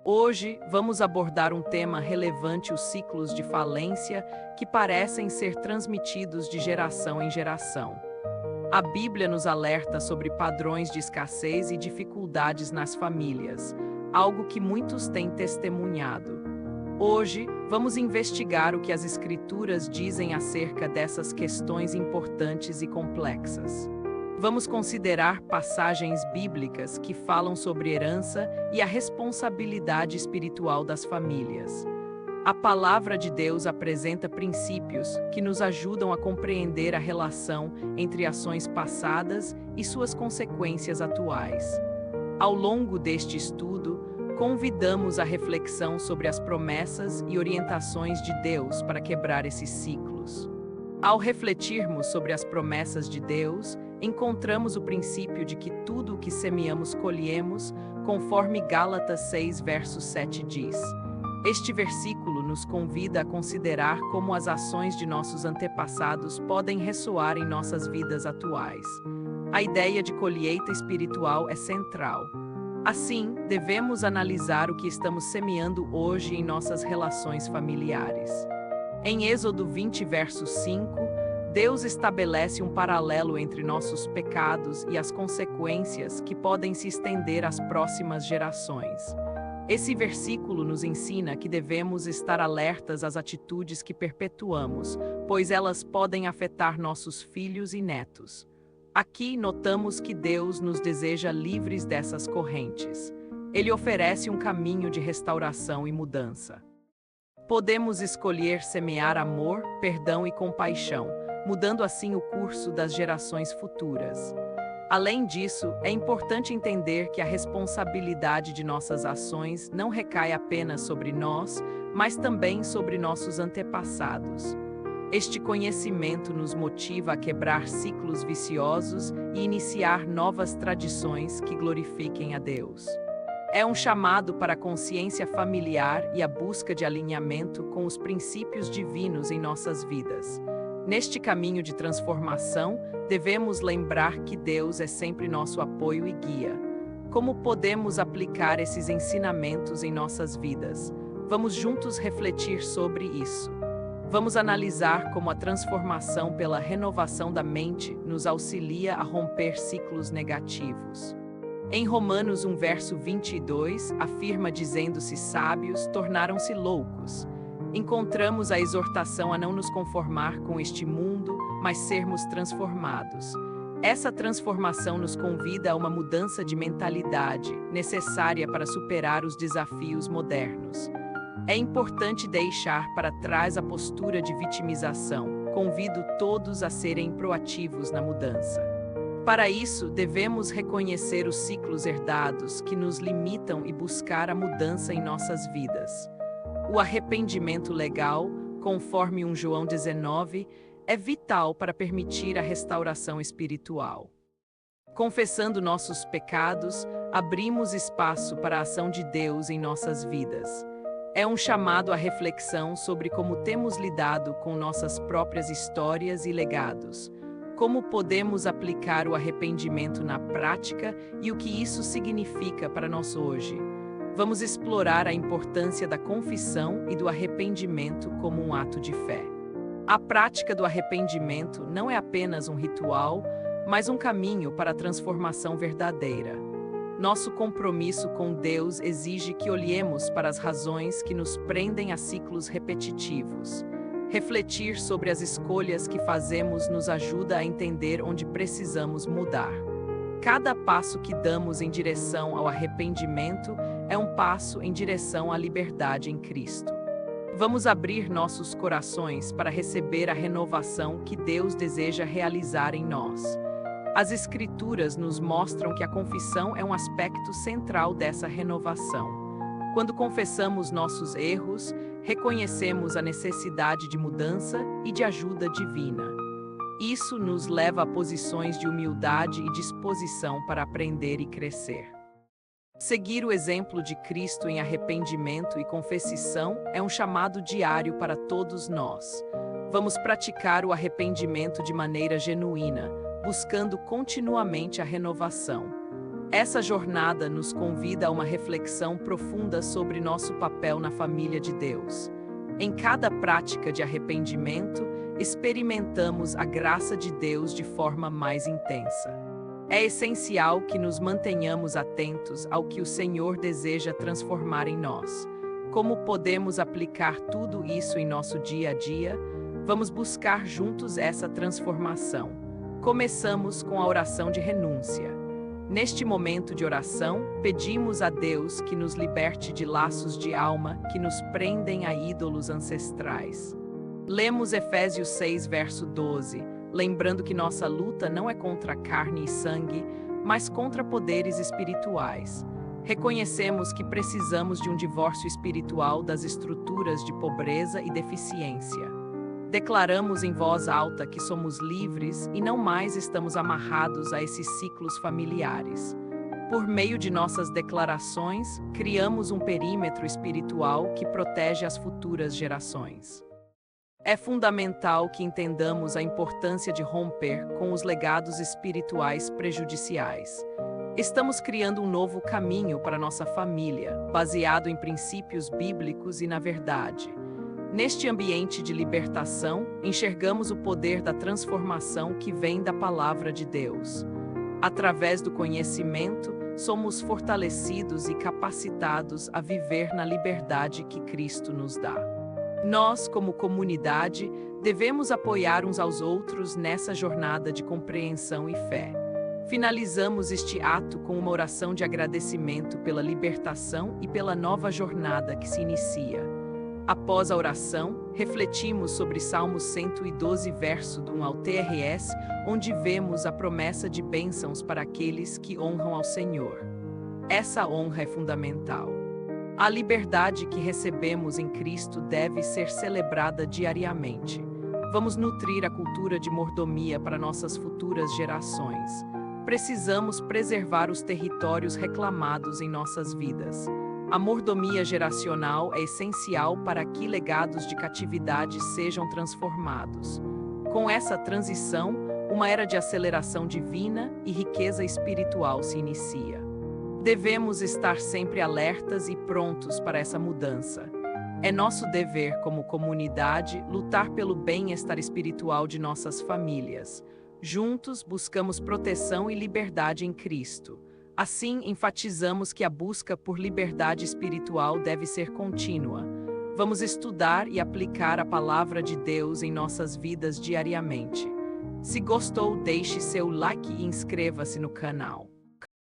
Hoje, vamos abordar um tema relevante: os ciclos de falência que parecem ser transmitidos de geração em geração. A Bíblia nos alerta sobre padrões de escassez e dificuldades nas famílias, algo que muitos têm testemunhado. Hoje, vamos investigar o que as Escrituras dizem acerca dessas questões importantes e complexas. Vamos considerar passagens bíblicas que falam sobre herança e a responsabilidade espiritual das famílias. A palavra de Deus apresenta princípios que nos ajudam a compreender a relação entre ações passadas e suas consequências atuais. Ao longo deste estudo, convidamos a reflexão sobre as promessas e orientações de Deus para quebrar esses ciclos. Ao refletirmos sobre as promessas de Deus, encontramos o princípio de que tudo o que semeamos colhemos, conforme Gálatas 6, verso 7 diz. Este versículo nos convida a considerar como as ações de nossos antepassados podem ressoar em nossas vidas atuais. A ideia de colheita espiritual é central. Assim, devemos analisar o que estamos semeando hoje em nossas relações familiares. Em Êxodo 20, verso 5, Deus estabelece um paralelo entre nossos pecados e as consequências que podem se estender às próximas gerações. Esse versículo nos ensina que devemos estar alertas às atitudes que perpetuamos, pois elas podem afetar nossos filhos e netos. Aqui notamos que Deus nos deseja livres dessas correntes. Ele oferece um caminho de restauração e mudança. Podemos escolher semear amor, perdão e compaixão, mudando assim o curso das gerações futuras. Além disso, é importante entender que a responsabilidade de nossas ações não recai apenas sobre nós, mas também sobre nossos antepassados. Este conhecimento nos motiva a quebrar ciclos viciosos e iniciar novas tradições que glorifiquem a Deus. É um chamado para a consciência familiar e a busca de alinhamento com os princípios divinos em nossas vidas. Neste caminho de transformação, devemos lembrar que Deus é sempre nosso apoio e guia. Como podemos aplicar esses ensinamentos em nossas vidas? Vamos juntos refletir sobre isso. Vamos analisar como a transformação pela renovação da mente nos auxilia a romper ciclos negativos. Em Romanos 1, verso 22, afirma dizendo-se sábios, tornaram-se loucos. Encontramos a exortação a não nos conformar com este mundo, mas sermos transformados. Essa transformação nos convida a uma mudança de mentalidade, necessária para superar os desafios modernos. É importante deixar para trás a postura de vitimização. Convido todos a serem proativos na mudança. Para isso, devemos reconhecer os ciclos herdados que nos limitam e buscar a mudança em nossas vidas. O arrependimento legal, conforme 1 João 19, é vital para permitir a restauração espiritual. Confessando nossos pecados, abrimos espaço para a ação de Deus em nossas vidas. É um chamado à reflexão sobre como temos lidado com nossas próprias histórias e legados. Como podemos aplicar o arrependimento na prática e o que isso significa para nós hoje? Vamos explorar a importância da confissão e do arrependimento como um ato de fé. A prática do arrependimento não é apenas um ritual, mas um caminho para a transformação verdadeira. Nosso compromisso com Deus exige que olhemos para as razões que nos prendem a ciclos repetitivos. Refletir sobre as escolhas que fazemos nos ajuda a entender onde precisamos mudar. Cada passo que damos em direção ao arrependimento é um passo em direção à liberdade em Cristo. Vamos abrir nossos corações para receber a renovação que Deus deseja realizar em nós. As Escrituras nos mostram que a confissão é um aspecto central dessa renovação. Quando confessamos nossos erros, reconhecemos a necessidade de mudança e de ajuda divina. Isso nos leva a posições de humildade e disposição para aprender e crescer. Seguir o exemplo de Cristo em arrependimento e confissão é um chamado diário para todos nós. Vamos praticar o arrependimento de maneira genuína, buscando continuamente a renovação. Essa jornada nos convida a uma reflexão profunda sobre nosso papel na família de Deus. Em cada prática de arrependimento, experimentamos a graça de Deus de forma mais intensa. É essencial que nos mantenhamos atentos ao que o Senhor deseja transformar em nós. Como podemos aplicar tudo isso em nosso dia a dia? Vamos buscar juntos essa transformação. Começamos com a oração de renúncia. Neste momento de oração, pedimos a Deus que nos liberte de laços de alma que nos prendem a ídolos ancestrais. Lemos Efésios 6, verso 12, lembrando que nossa luta não é contra carne e sangue, mas contra poderes espirituais. Reconhecemos que precisamos de um divórcio espiritual das estruturas de pobreza e deficiência. Declaramos em voz alta que somos livres e não mais estamos amarrados a esses ciclos familiares. Por meio de nossas declarações, criamos um perímetro espiritual que protege as futuras gerações. É fundamental que entendamos a importância de romper com os legados espirituais prejudiciais. Estamos criando um novo caminho para nossa família, baseado em princípios bíblicos e na verdade. Neste ambiente de libertação, enxergamos o poder da transformação que vem da palavra de Deus. Através do conhecimento, somos fortalecidos e capacitados a viver na liberdade que Cristo nos dá. Nós, como comunidade, devemos apoiar uns aos outros nessa jornada de compreensão e fé. Finalizamos este ato com uma oração de agradecimento pela libertação e pela nova jornada que se inicia. Após a oração, refletimos sobre Salmos 112, verso do 1 ao TRS, onde vemos a promessa de bênçãos para aqueles que honram ao Senhor. Essa honra é fundamental. A liberdade que recebemos em Cristo deve ser celebrada diariamente. Vamos nutrir a cultura de mordomia para nossas futuras gerações. Precisamos preservar os territórios reclamados em nossas vidas. A mordomia geracional é essencial para que legados de catividade sejam transformados. Com essa transição, uma era de aceleração divina e riqueza espiritual se inicia. Devemos estar sempre alertas e prontos para essa mudança. É nosso dever, como comunidade, lutar pelo bem-estar espiritual de nossas famílias. Juntos, buscamos proteção e liberdade em Cristo. Assim, enfatizamos que a busca por liberdade espiritual deve ser contínua. Vamos estudar e aplicar a palavra de Deus em nossas vidas diariamente. Se gostou, deixe seu like e inscreva-se no canal.